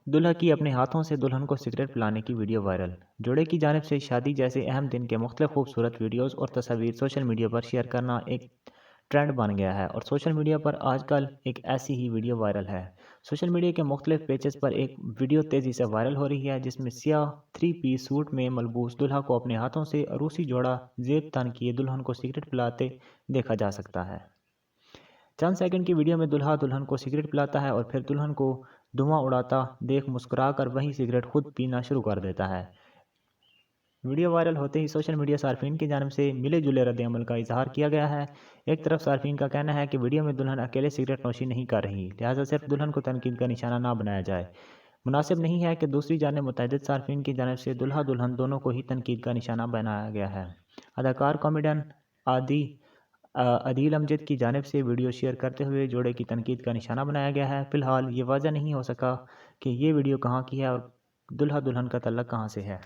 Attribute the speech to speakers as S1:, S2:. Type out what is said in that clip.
S1: دلہا کی اپنے ہاتھوں سے دلہن کو سگریٹ پلانے کی ویڈیو وائرل۔ جوڑے کی جانب سے شادی جیسے اہم دن کے مختلف خوبصورت ویڈیوز اور تصاویر سوشل میڈیا پر شیئر کرنا ایک ٹرینڈ بن گیا ہے اور سوشل میڈیا پر آج کل ایک ایسی ہی ویڈیو وائرل ہے۔ سوشل میڈیا کے مختلف پیجز پر ایک ویڈیو تیزی سے وائرل ہو رہی ہے جس میں سیاہ 3 پیس سوٹ میں ملبوس دلہا کو اپنے ہاتھوں سے عروسی جوڑا زیب تن کیے دلہن کو سگریٹ پلاتے دیکھا جا سکتا ہے۔ چند سیکنڈ کی ویڈیو میں دلہا دلہن کو سگریٹ پلاتا ہے اور پھر دلہن کو دھواں اڑاتا دیکھ مسکرا کر وہی سگریٹ خود پینا شروع کر دیتا ہے۔ ویڈیو وائرل ہوتے ہی سوشل میڈیا صارفین کی جانب سے ملے جلے رد عمل کا اظہار کیا گیا ہے۔ ایک طرف صارفین کا کہنا ہے کہ ویڈیو میں دلہن اکیلے سگریٹ نوشی نہیں کر رہی، لہٰذا صرف دلہن کو تنقید کا نشانہ نہ بنایا جائے۔ مناسب نہیں ہے کہ دوسری جانب متعدد صارفین کی جانب سے دلہا دلہن دونوں کو ہی تنقید کا نشانہ بنایا گیا ہے۔ اداکار کامیڈین عادل امجد کی جانب سے ویڈیو شیئر کرتے ہوئے جوڑے کی تنقید کا نشانہ بنایا گیا ہے۔ فی الحال یہ واضح نہیں ہو سکا کہ یہ ویڈیو کہاں کی ہے اور دلہا دلہن کا تعلق کہاں سے ہے۔